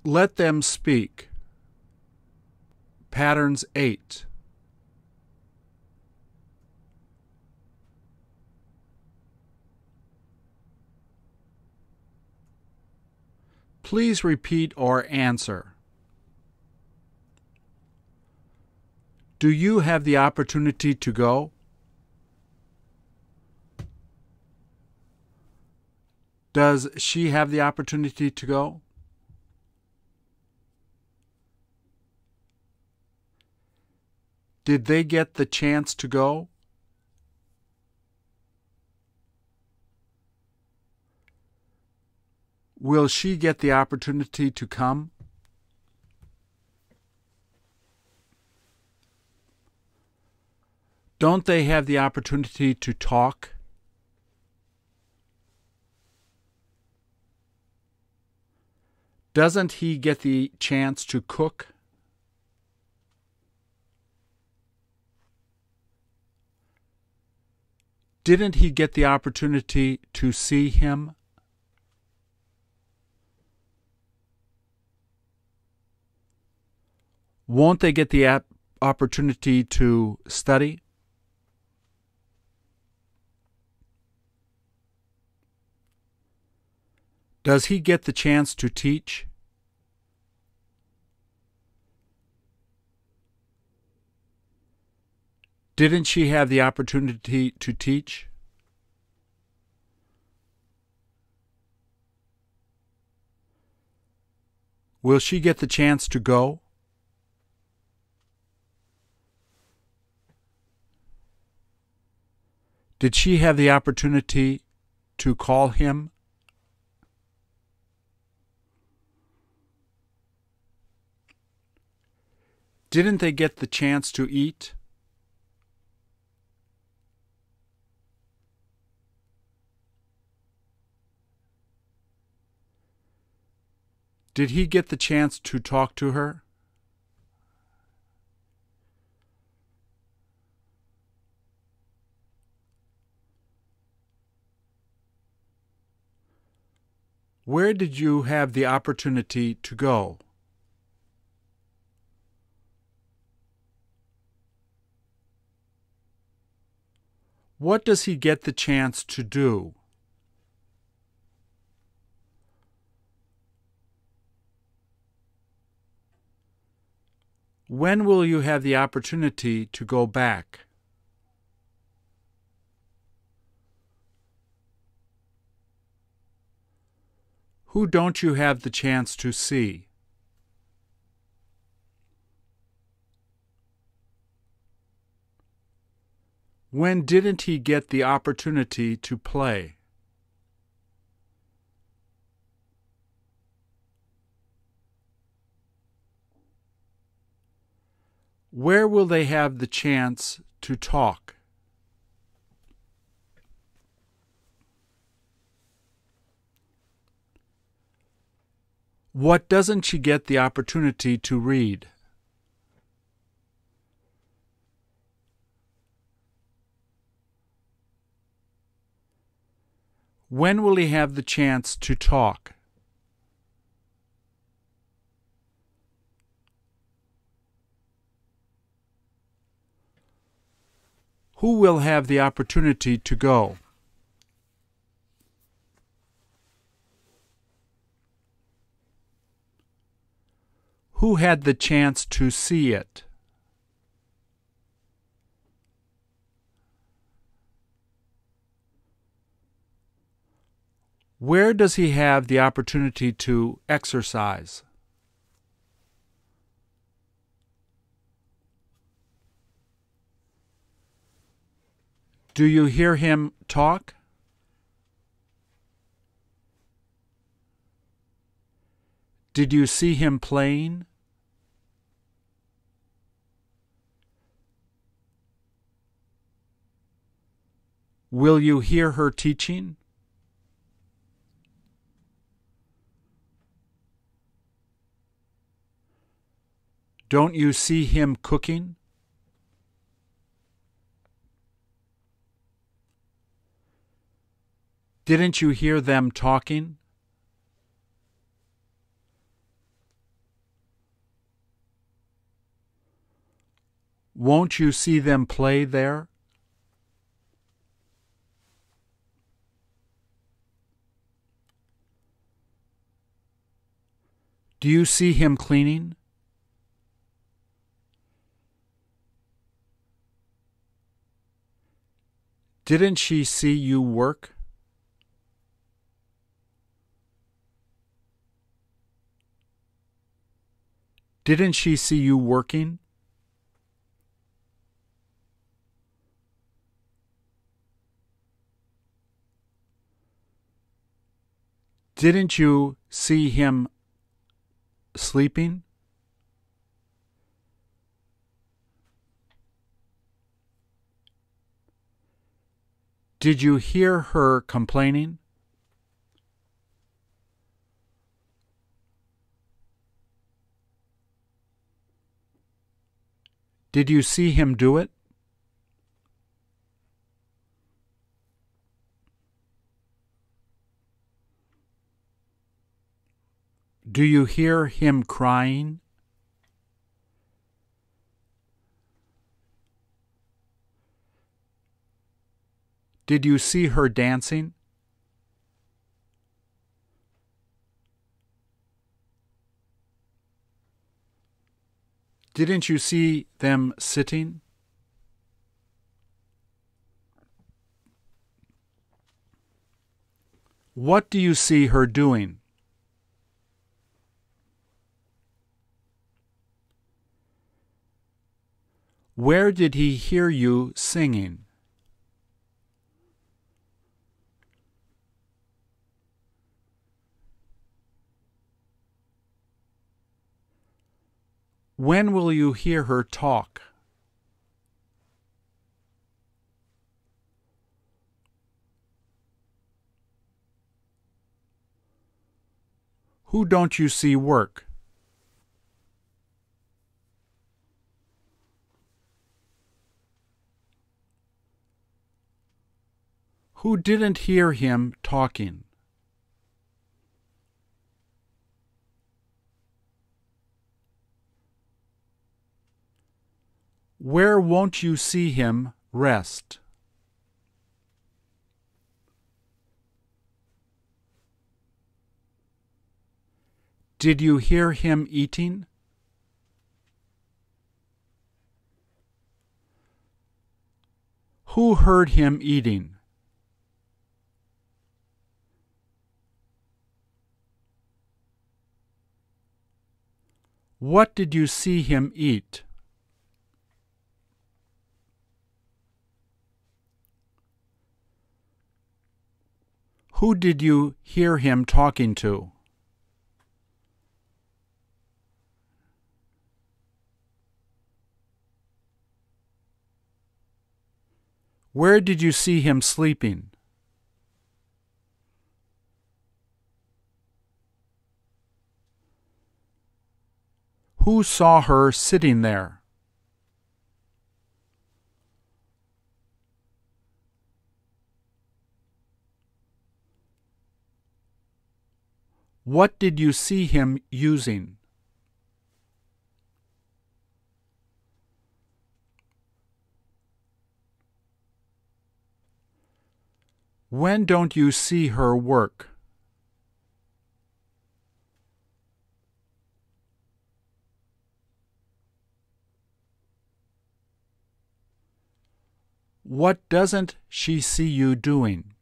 Let them speak. Patterns 8. Please repeat or answer. Do you have the opportunity to go? Does she have the opportunity to go? Did they get the chance to go? Will she get the opportunity to come? Don't they have the opportunity to talk? Doesn't he get the chance to cook? Didn't he get the opportunity to see him? Won't they get the opportunity to study? Does he get the chance to teach? Didn't she have the opportunity to teach? Will she get the chance to go? Did she have the opportunity to call him? Didn't they get the chance to eat? Did he get the chance to talk to her? Where did you have the opportunity to go? What does he get the chance to do? When will you have the opportunity to go back? Who don't you have the chance to see? When didn't he get the opportunity to play? Where will they have the chance to talk? What doesn't she get the opportunity to read? When will he have the chance to talk? Who will have the opportunity to go? Who had the chance to see it? Where does he have the opportunity to exercise? Do you hear him talk? Did you see him playing? Will you hear her teaching? Don't you see him cooking? Didn't you hear them talking? Won't you see them play there? Do you see him cleaning? Didn't she see you work? Didn't she see you working? Didn't you see him sleeping? Did you hear her complaining? Did you see him do it? Do you hear him crying? Did you see her dancing? Didn't you see them sitting? What do you see her doing? Where did he hear you singing? When will you hear her talk? Who don't you see work? Who didn't hear him talking? Where won't you see him rest? Did you hear him eating? Who heard him eating? What did you see him eat? Who did you hear him talking to? Where did you see him sleeping? Who saw her sitting there? What did you see him using? When don't you see her work? What doesn't she see you doing?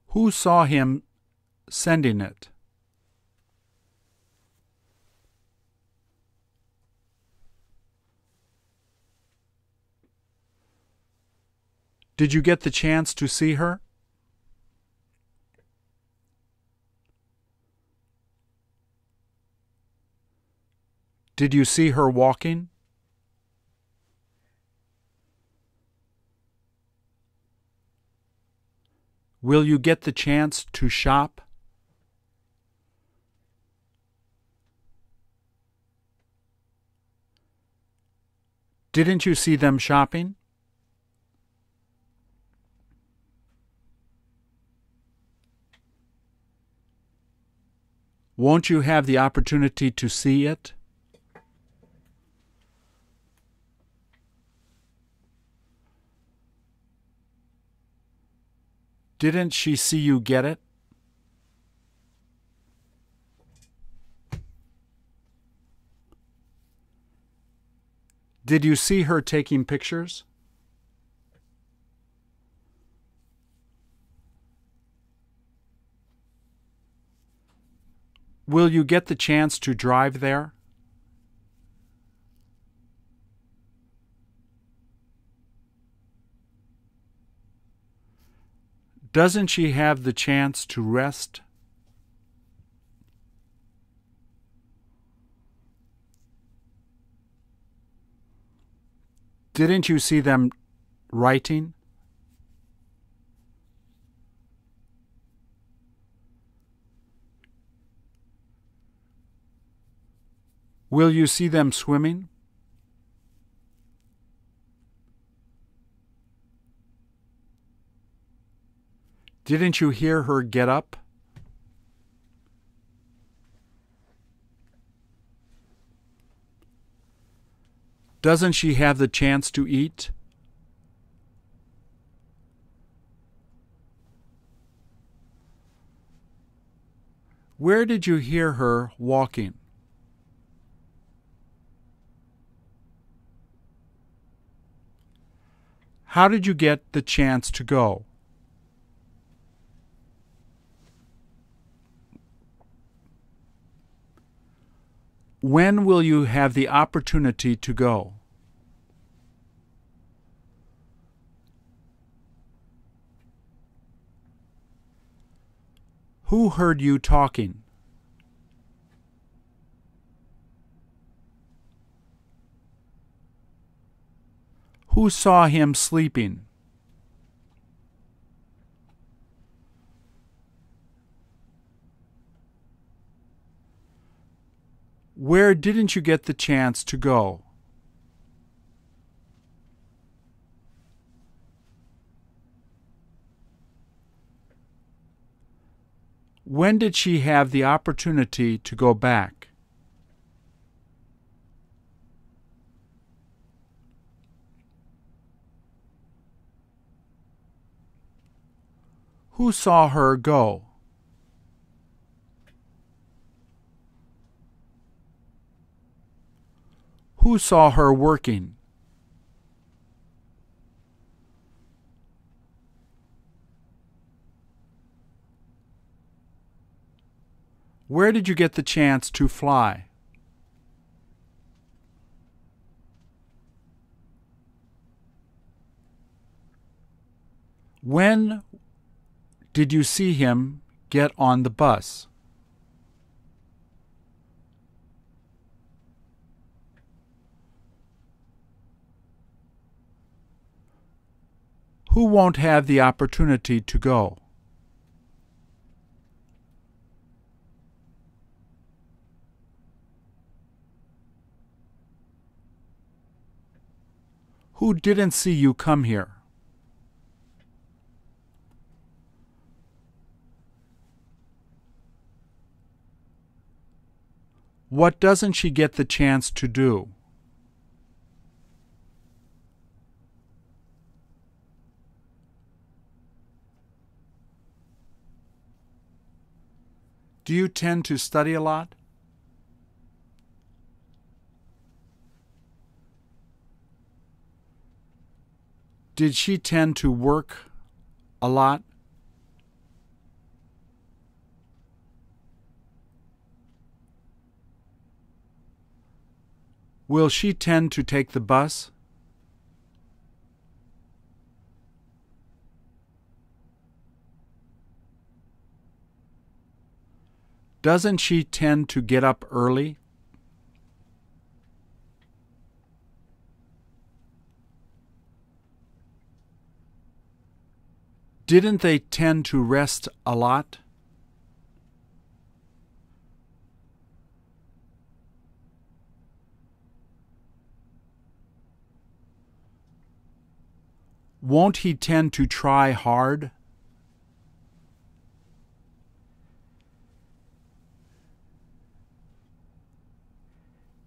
Who saw him sending it? Did you get the chance to see her? Did you see her walking? Will you get the chance to shop? Didn't you see them shopping? Won't you have the opportunity to see it? Didn't she see you get it? Did you see her taking pictures? Will you get the chance to drive there? Doesn't she have the chance to rest? Didn't you see them writing? Will you see them swimming? Didn't you hear her get up? Doesn't she have the chance to eat? Where did you hear her walking? How did you get the chance to go? When will you have the opportunity to go? Who heard you talking? Who saw him sleeping? Where didn't you get the chance to go? When did she have the opportunity to go back? Who saw her go? Who saw her working? Where did you get the chance to fly? When did you see him get on the bus? Who won't have the opportunity to go? Who didn't see you come here? What doesn't she get the chance to do? Do you tend to study a lot? Did she tend to work a lot? Will she tend to take the bus? Doesn't she tend to get up early? Didn't they tend to rest a lot? Won't he tend to try hard?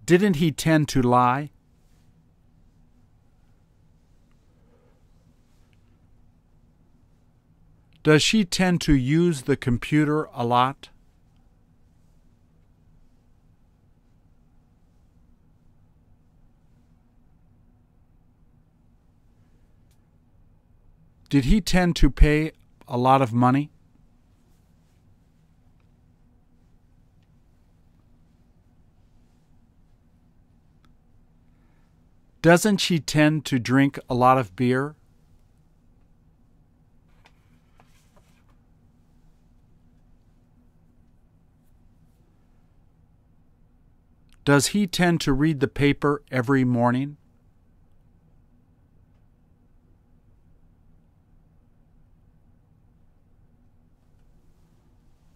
Didn't he tend to lie? Does she tend to use the computer a lot? Did he tend to pay a lot of money? Doesn't she tend to drink a lot of beer? Does he tend to read the paper every morning?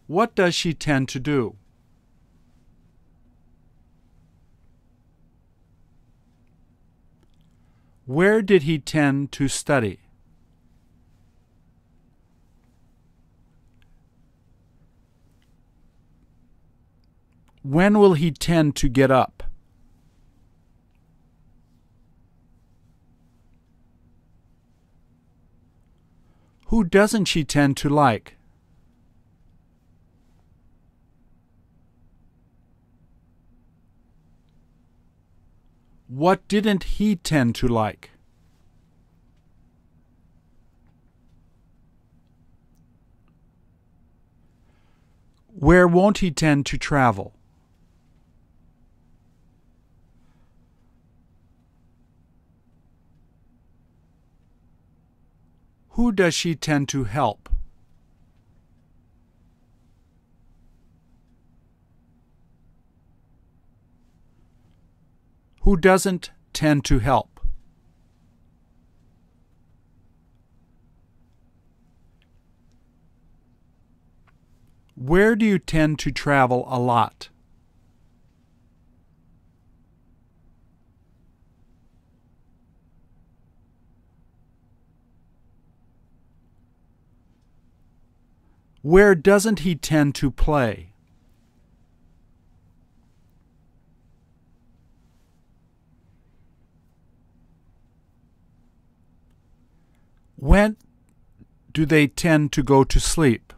What does she tend to do? Where did he tend to study? When will he tend to get up? Who doesn't she tend to like? What didn't he tend to like? Where won't he tend to travel? Who does she tend to help? Who doesn't tend to help? Where do you tend to travel a lot? Where doesn't he tend to play? When do they tend to go to sleep?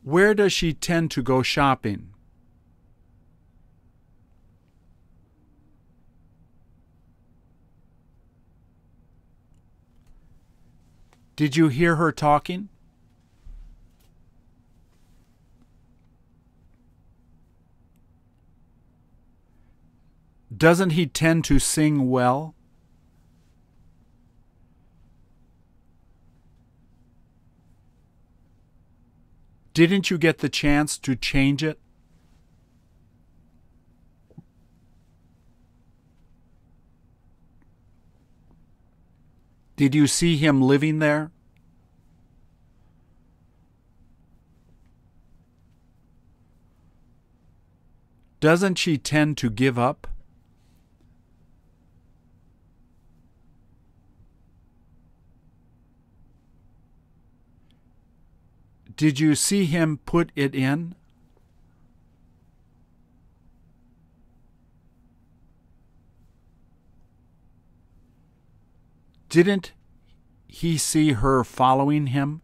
Where does she tend to go shopping? Did you hear her talking? Doesn't he tend to sing well? Didn't you get the chance to change it? Did you see him living there? Doesn't she tend to give up? Did you see him put it in? Didn't he see her following him?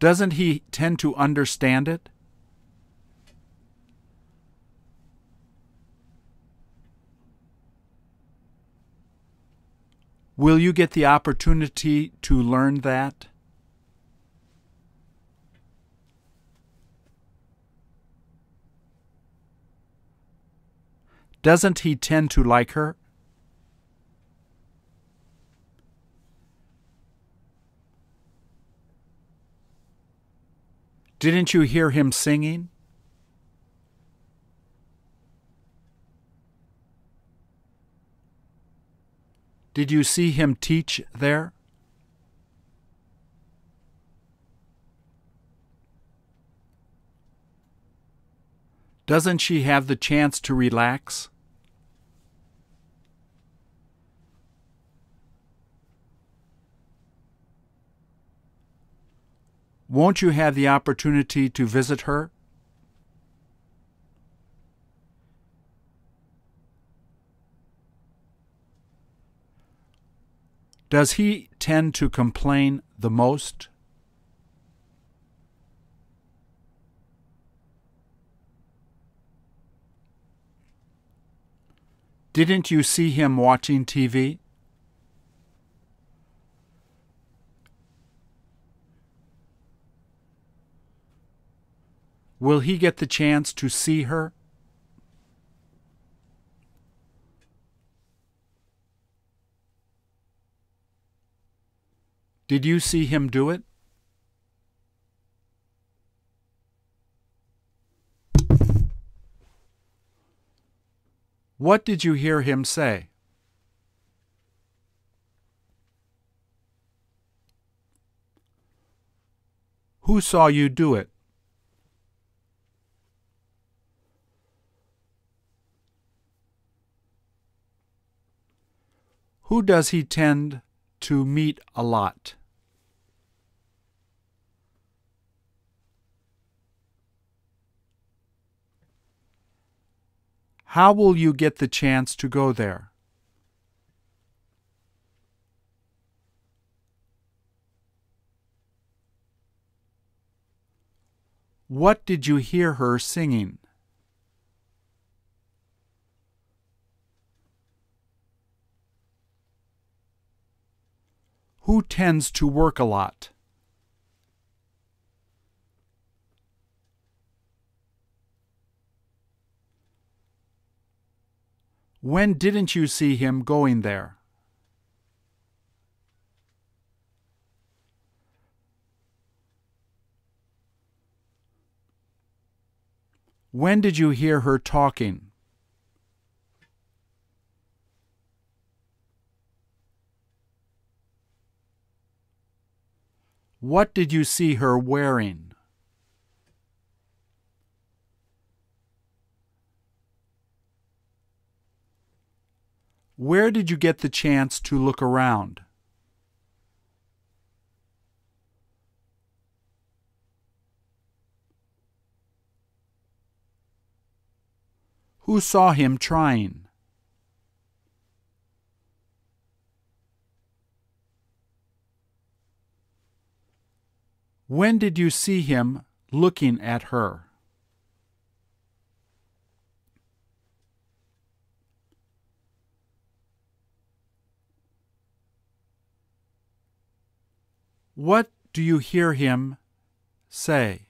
Doesn't he tend to understand it? Will you get the opportunity to learn that? Doesn't he tend to like her? Didn't you hear him singing? Did you see him teach there? Doesn't she have the chance to relax? Won't you have the opportunity to visit her? Does he tend to complain the most? Didn't you see him watching TV? Will he get the chance to see her? Did you see him do it? What did you hear him say? Who saw you do it? Who does he tend to meet a lot? How will you get the chance to go there? What did you hear her singing? Who tends to work a lot? When didn't you see him going there? When did you hear her talking? What did you see her wearing? Where did you get the chance to look around? Who saw him trying? When did you see him looking at her? What do you hear him say?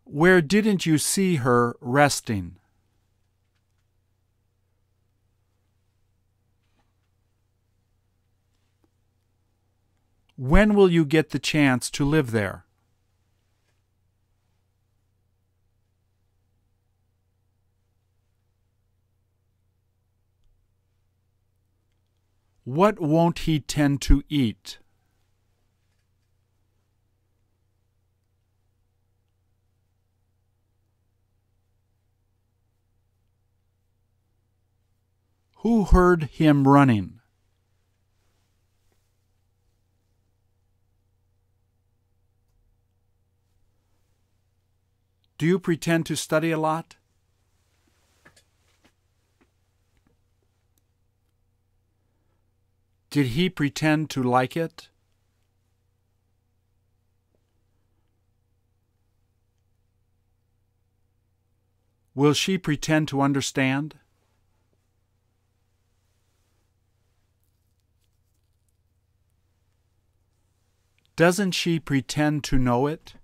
Where didn't you see her resting? When will you get the chance to live there? What won't he tend to eat? Who heard him running? Do you pretend to study a lot? Did he pretend to like it? Will she pretend to understand? Doesn't she pretend to know it?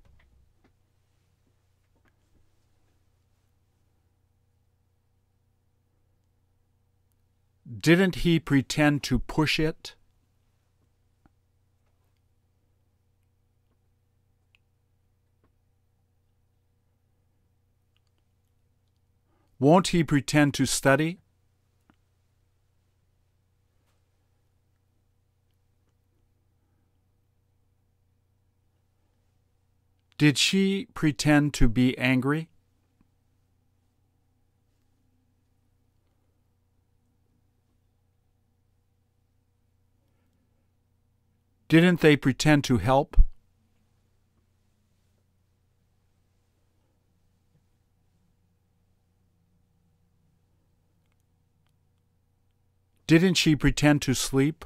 Didn't he pretend to push it? Won't he pretend to study? Did she pretend to be angry? Didn't they pretend to help? Didn't she pretend to sleep?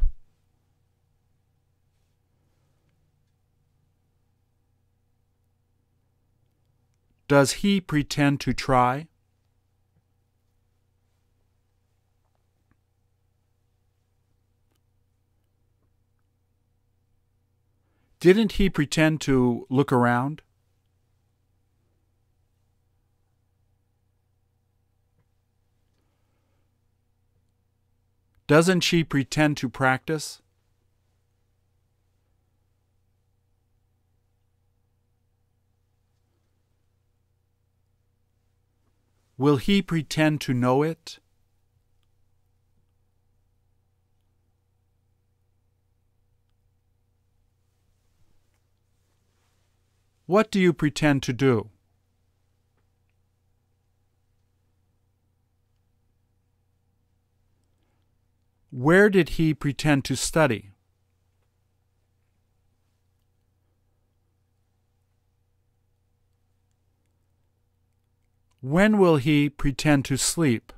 Does he pretend to try? Didn't he pretend to look around? Doesn't she pretend to practice? Will he pretend to know it? What do you pretend to do? Where did he pretend to study? When will he pretend to sleep?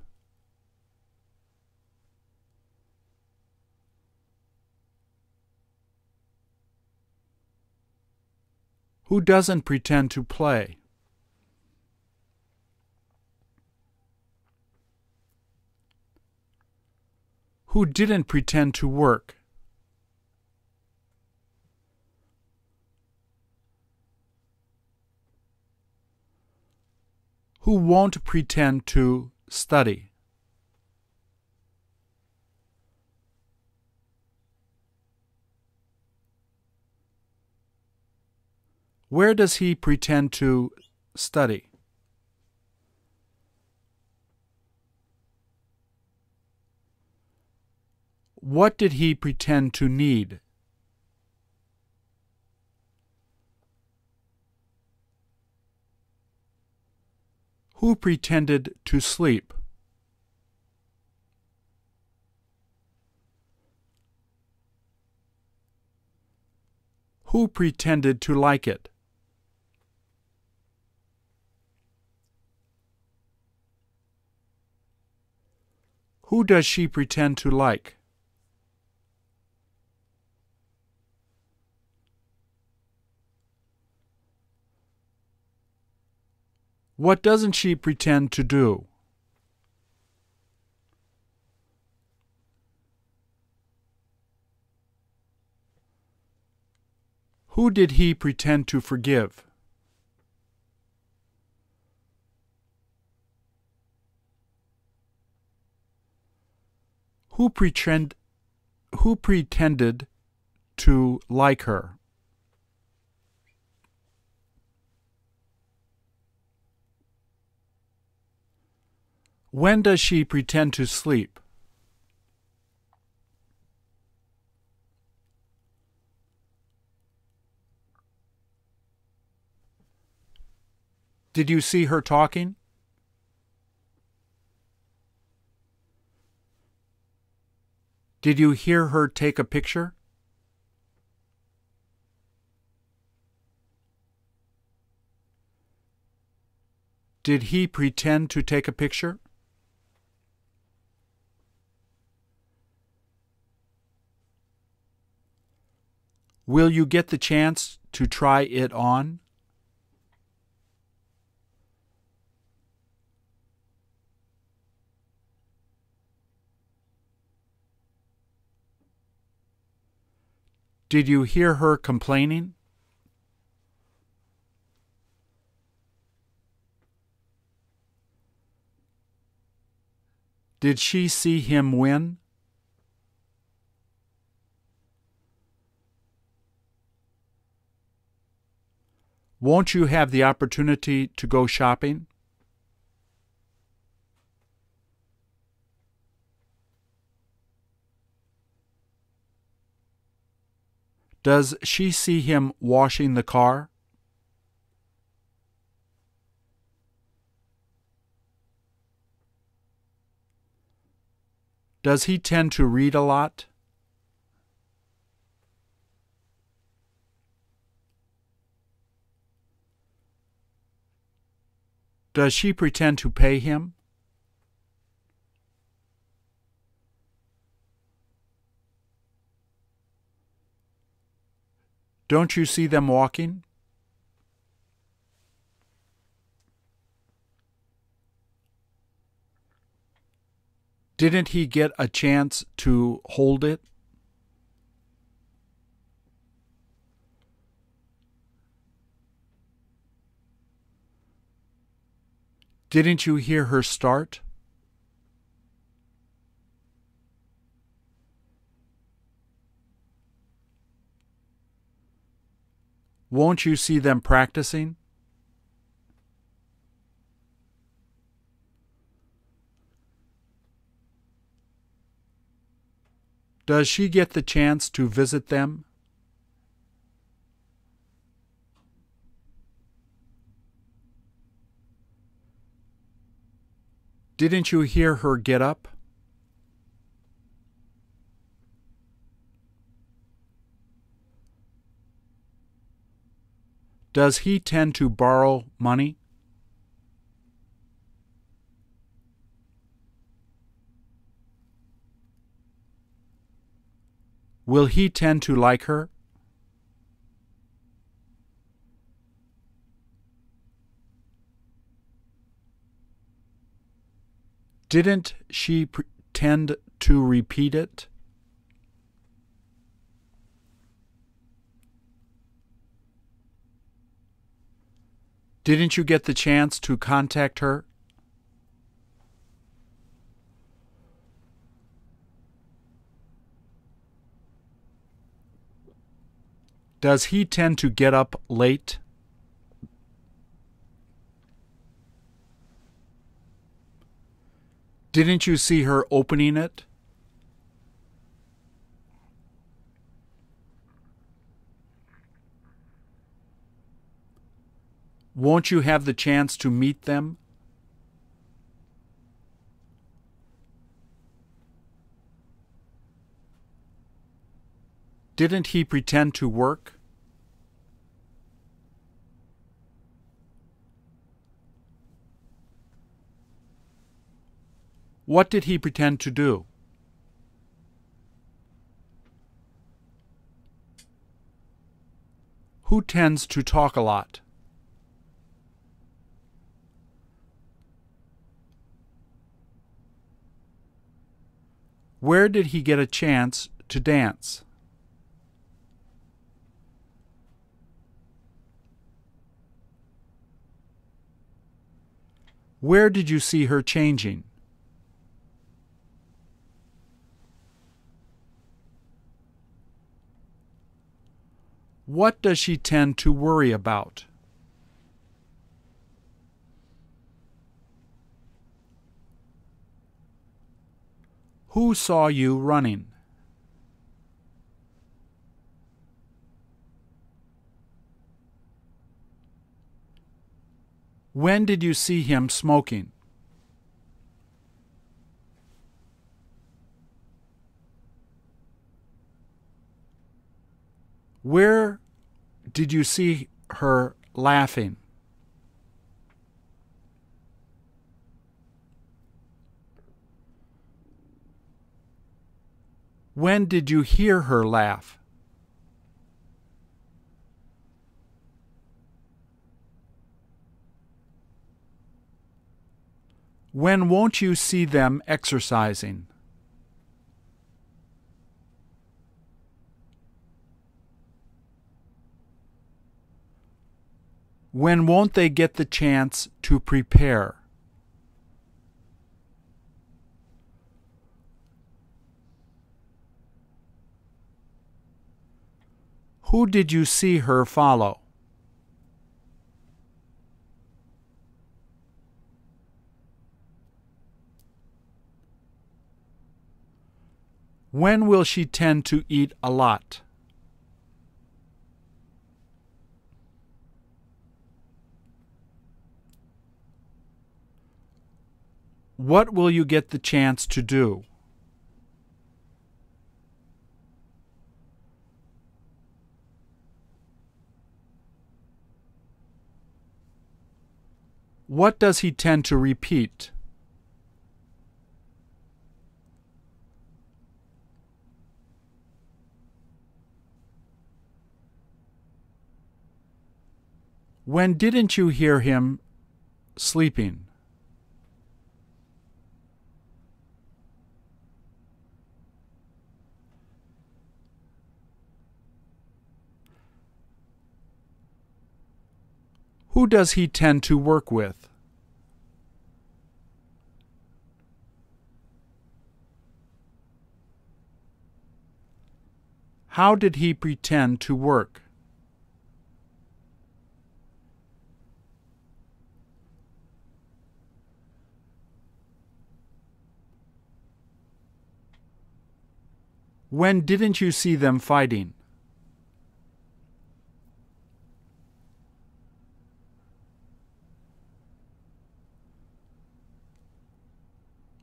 Who doesn't pretend to play? Who didn't pretend to work? Who won't pretend to study? Where does he pretend to study? What did he pretend to need? Who pretended to sleep? Who pretended to like it? Who does she pretend to like? What doesn't she pretend to do? Who did he pretend to forgive? Who pretended to like her? When does she pretend to sleep? Did you see her talking? Did you hear her take a picture? Did he pretend to take a picture? Will you get the chance to try it on? Did you hear her complaining? Did she see him win? Won't you have the opportunity to go shopping? Does she see him washing the car? Does he tend to read a lot? Does she pretend to pay him? Don't you see them walking? Didn't he get a chance to hold it? Didn't you hear her start? Won't you see them practicing? Does she get the chance to visit them? Didn't you hear her get up? Does he tend to borrow money? Will he tend to like her? Didn't she tend to repeat it? Didn't you get the chance to contact her? Does he tend to get up late? Didn't you see her opening it? Won't you have the chance to meet them? Didn't he pretend to work? What did he pretend to do? Who tends to talk a lot? Where did he get a chance to dance? Where did you see her changing? What does she tend to worry about? Who saw you running? When did you see him smoking? Where did you see her laughing? When did you hear her laugh? When won't you see them exercising? When won't they get the chance to prepare? Who did you see her follow? When will she tend to eat a lot? What will you get the chance to do? What does he tend to repeat? When didn't you hear him sleeping? Who does he tend to work with? How did he pretend to work? When didn't you see them fighting?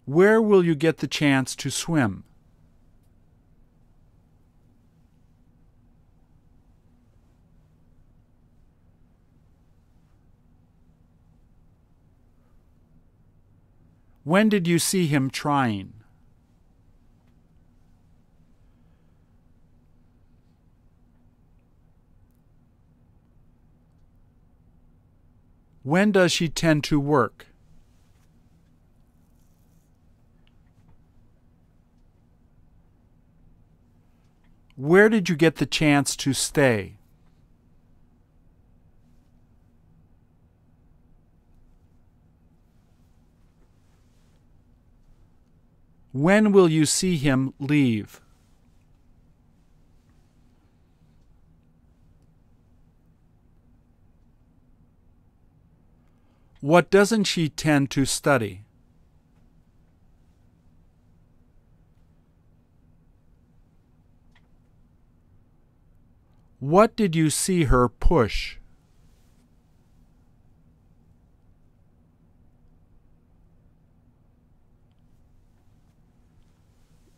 Where will you get the chance to swim? When did you see him trying? When does she tend to work? Where did you get the chance to stay? When will you see him leave? What doesn't she tend to study? What did you see her push?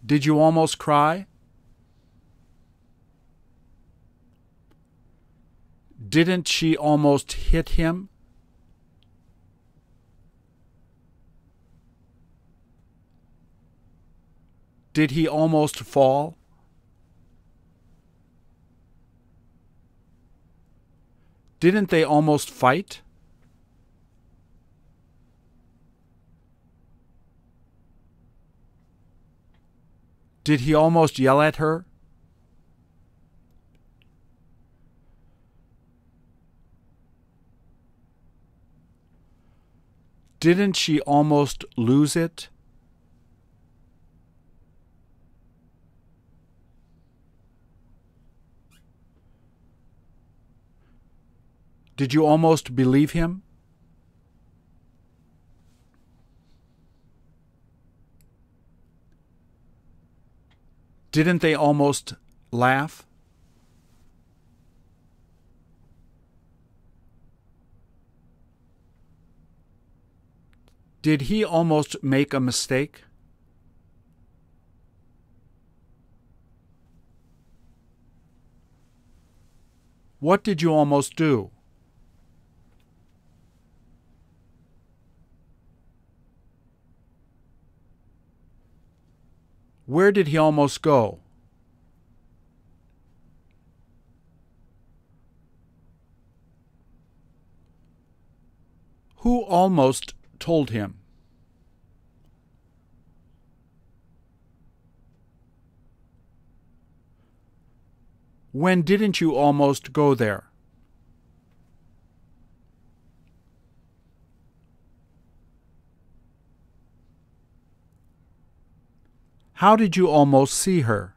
Did you almost cry? Didn't she almost hit him? Did he almost fall? Didn't they almost fight? Did he almost yell at her? Didn't she almost lose it? Did you almost believe him? Didn't they almost laugh? Did he almost make a mistake? What did you almost do? Where did he almost go? Who almost told him? When didn't you almost go there? How did you almost see her?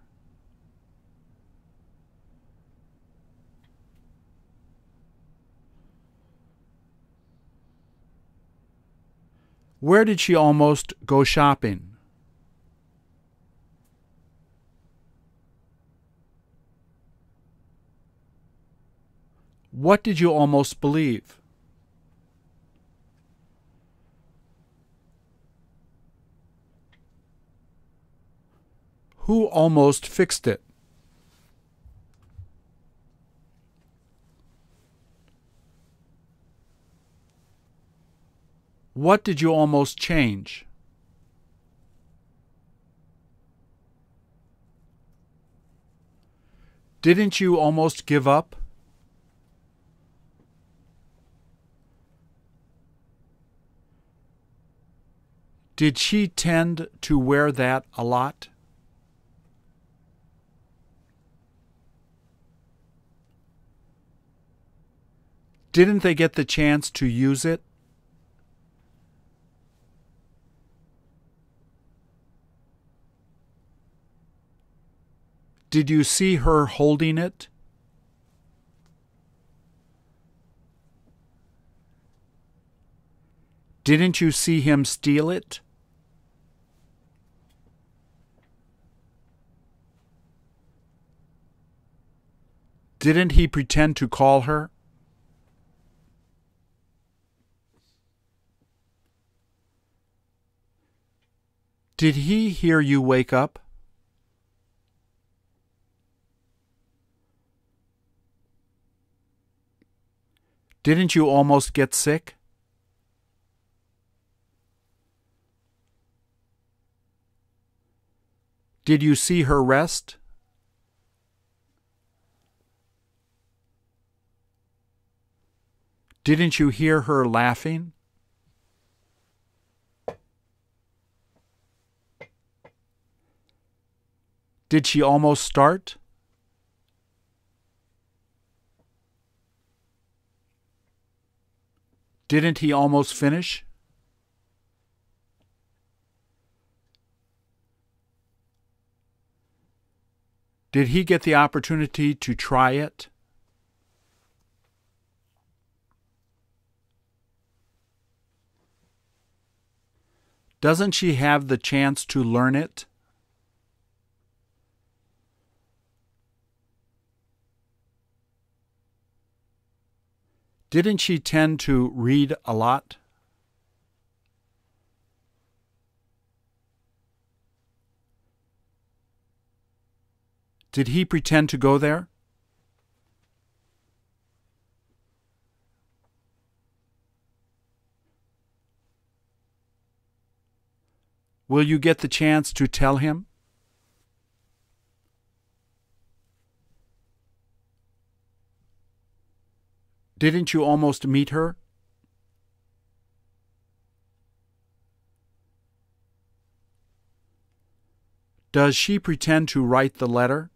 Where did she almost go shopping? What did you almost believe? Who almost fixed it? What did you almost change? Didn't you almost give up? Did she tend to wear that a lot? Didn't they get the chance to use it? Did you see her holding it? Didn't you see him steal it? Didn't he pretend to call her? Did he hear you wake up? Didn't you almost get sick? Did you see her rest? Didn't you hear her laughing? Did she almost start? Didn't he almost finish? Did he get the opportunity to try it? Doesn't she have the chance to learn it? Didn't she tend to read a lot? Did he pretend to go there? Will you get the chance to tell him? Didn't you almost meet her? Does she pretend to write the letter?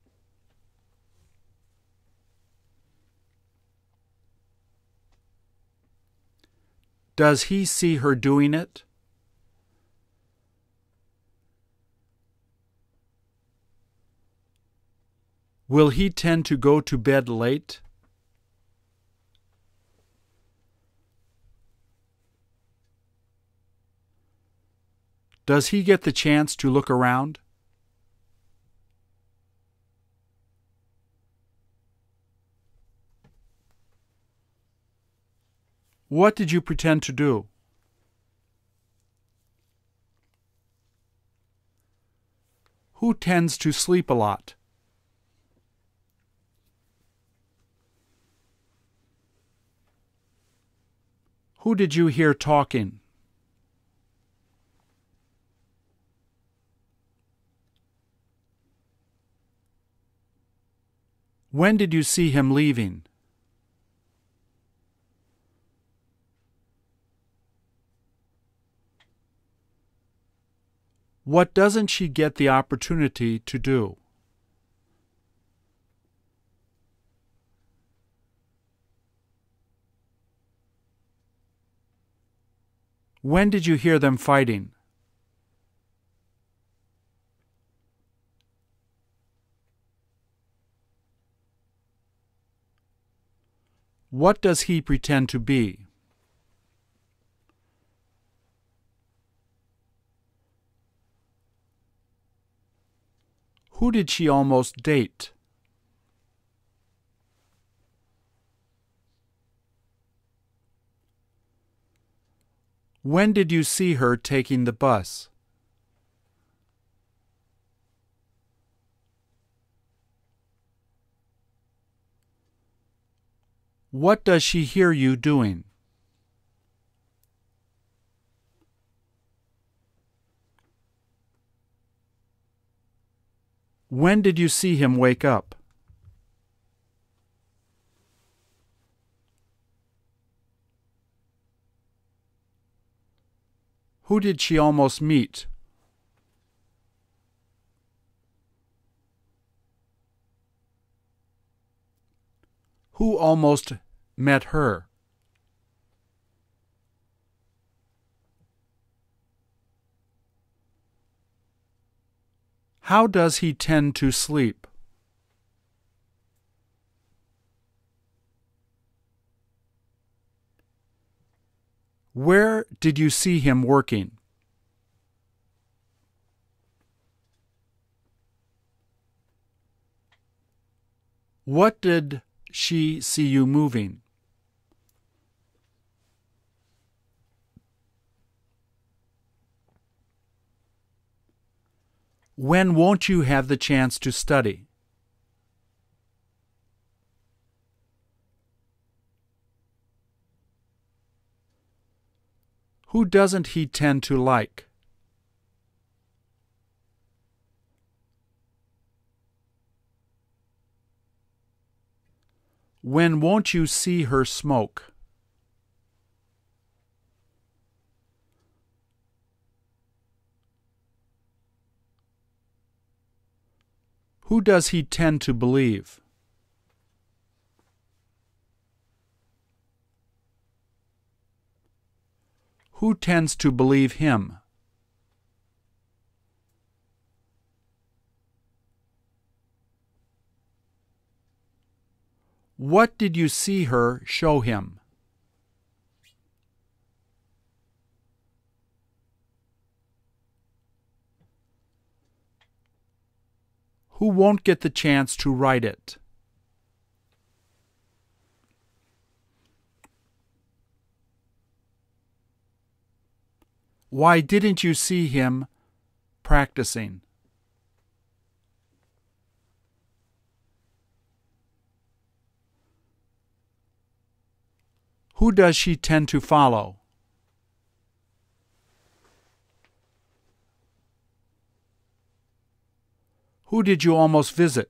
Does he see her doing it? Will he tend to go to bed late? Does he get the chance to look around? What did you pretend to do? Who tends to sleep a lot? Who did you hear talking? When did you see him leaving? What doesn't she get the opportunity to do? When did you hear them fighting? What does he pretend to be? Who did she almost date? When did you see her taking the bus? What does she hear you doing? When did you see him wake up? Who did she almost meet? Who almost met her? How does he tend to sleep? Where did you see him working? What did she see you moving? When won't you have the chance to study? Who doesn't he tend to like? When won't you see her smoke? Who does he tend to believe? Who tends to believe him? What did you see her show him? Who won't get the chance to write it? Why didn't you see him practicing? Who does she tend to follow? Who did you almost visit?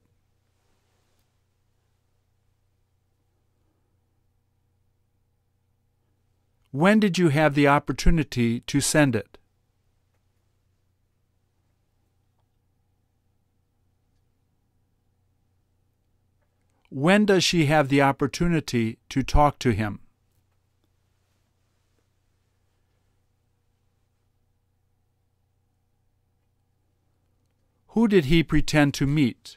When did you have the opportunity to send it? When does she have the opportunity to talk to him? Who did he pretend to meet?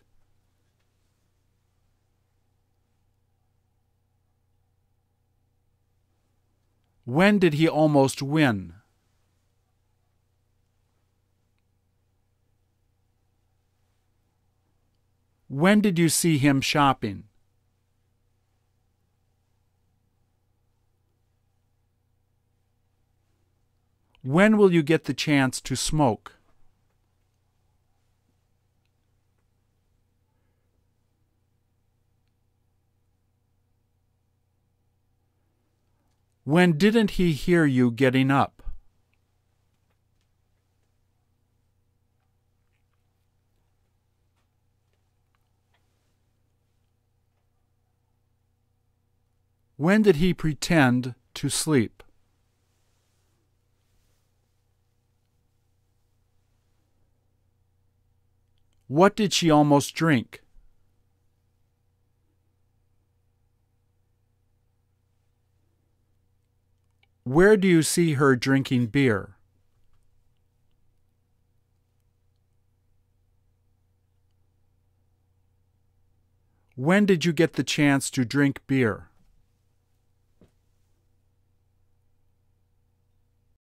When did he almost win? When did you see him shopping? When will you get the chance to smoke? When didn't he hear you getting up? When did he pretend to sleep? What did she almost drink? Where do you see her drinking beer? When did you get the chance to drink beer?